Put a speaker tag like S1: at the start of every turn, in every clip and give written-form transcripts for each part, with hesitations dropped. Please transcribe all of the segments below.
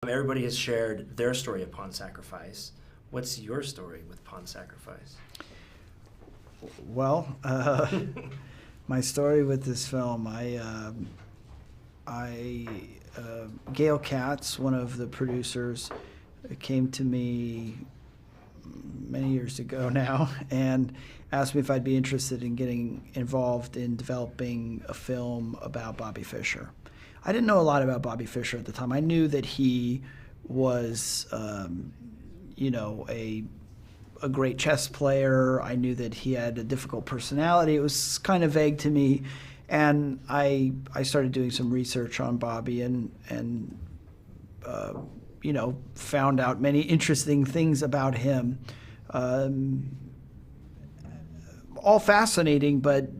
S1: Everybody has shared their story of Pawn Sacrifice. What's your story with Pawn Sacrifice?
S2: Well, my story with this film, Gail Katz, one of the producers, came to me many years ago now and asked me if I'd be interested in getting involved in developing a film about Bobby Fischer. I didn't know a lot about Bobby Fischer at the time. I knew that he was, a great chess player. I knew that he had a difficult personality. It was kind of vague to me. And I started doing some research on Bobby and found out many interesting things about him. All fascinating, but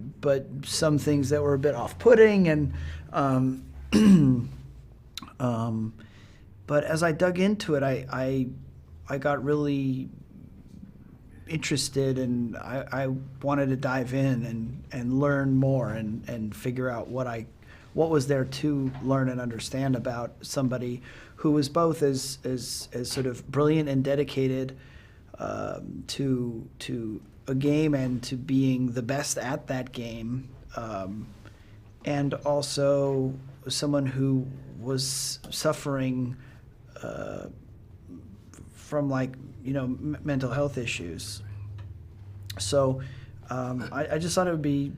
S2: some things that were a bit off-putting. And but as I dug into it, I got really interested, and I wanted to dive in and learn more and figure out what was there to learn and understand about somebody who was both as sort of brilliant and dedicated to a game and to being the best at that game, and also someone who was suffering from mental health issues. So I just thought it would be,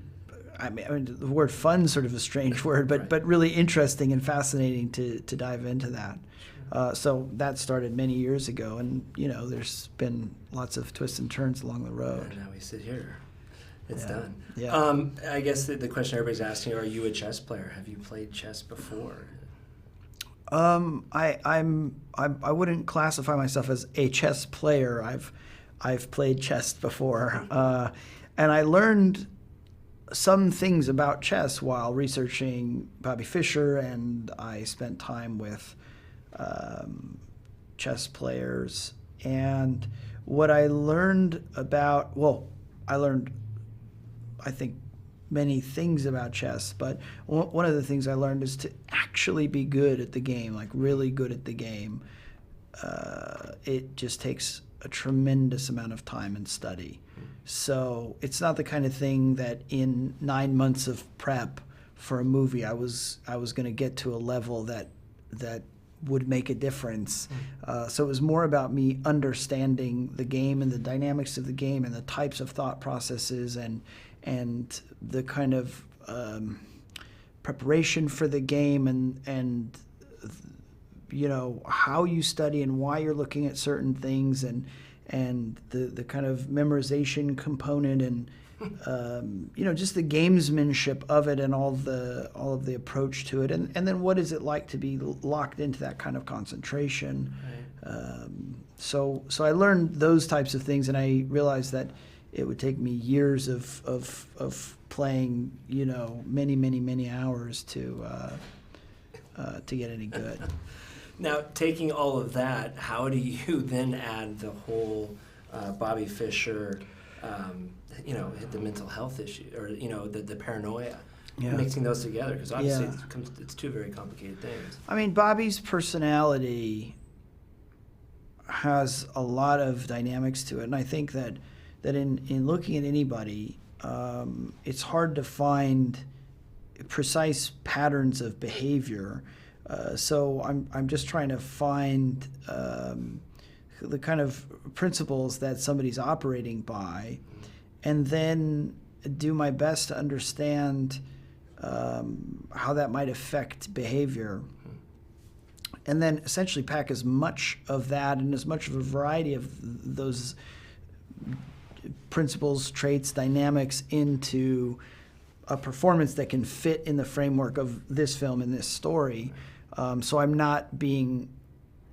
S2: I mean, the word fun is sort of a strange word, but really interesting and fascinating to dive into that. So that started many years ago, and there's been lots of twists and turns along the road.
S1: And now we sit here. It's done.
S2: Yeah.
S1: I guess the question everybody's asking: are you a chess player? Have you played chess before?
S2: I wouldn't classify myself as a chess player. I've played chess before, and I learned some things about chess while researching Bobby Fischer, and I spent time with chess players. And what I learned about, I think, many things about chess, but one of the things I learned is to actually be good at the game, like really good at the game. It just takes a tremendous amount of time and study. So it's not the kind of thing that in 9 months of prep for a movie I was going to get to a level that would make a difference. So it was more about me understanding the game and the dynamics of the game and the types of thought processes and the kind of preparation for the game and how you study and why you're looking at certain things and the kind of memorization component and just the gamesmanship of it and all of the approach to it and then what is it like to be locked into that kind of concentration. Right. So I learned those types of things, and I realized that it would take me years of playing, many hours to get any good.
S1: Now, taking all of that, how do you then add the whole Bobby Fischer, the mental health issue, or the paranoia, mixing those together? Because obviously it's two very complicated things. I
S2: mean, Bobby's personality has a lot of dynamics to it, and I think that in looking at anybody, it's hard to find precise patterns of behavior. So I'm just trying to find the kind of principles that somebody's operating by, and then do my best to understand how that might affect behavior. And then essentially pack as much of that and as much of a variety of those principles, traits, dynamics into a performance that can fit in the framework of this film and this story. So I'm not being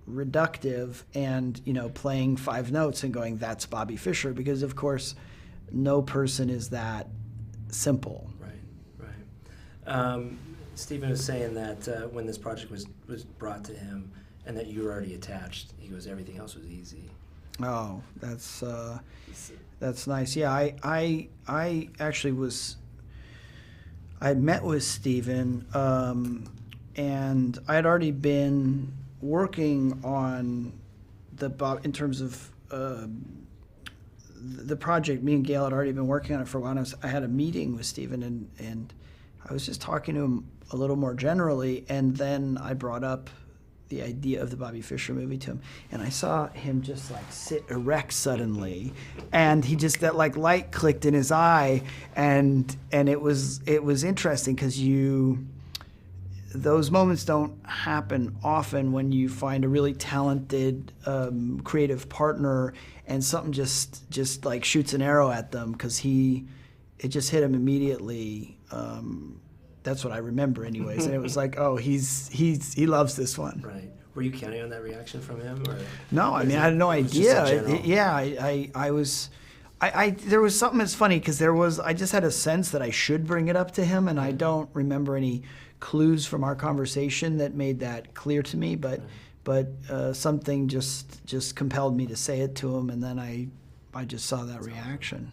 S2: reductive and playing 5 notes and going, that's Bobby Fischer, because of course no person is that simple.
S1: Right. Stephen was saying that when this project was brought to him and that you were already attached, he goes, everything else was easy.
S2: Oh, that's nice. Yeah, I actually I had met with Stephen, and I had already been working on in terms of the project, me and Gail had already been working on it for a while. I had a meeting with Stephen, and I was just talking to him a little more generally, and then I brought up the idea of the Bobby Fischer movie to him, and I saw him just like sit erect suddenly, and he just, that like light clicked in his eye, and it was interesting because those moments don't happen often when you find a really talented creative partner and something just like shoots an arrow at them, because it just hit him immediately. That's what I remember anyways. And it was like, oh, he loves this one.
S1: Right. Were you counting on that reaction from him? Or
S2: no, I mean, I had no idea. I was, there was something that's funny, because I just had a sense that I should bring it up to him, and I don't remember any clues from our conversation that made that clear to me, but something just compelled me to say it to him, and then I just saw that reaction.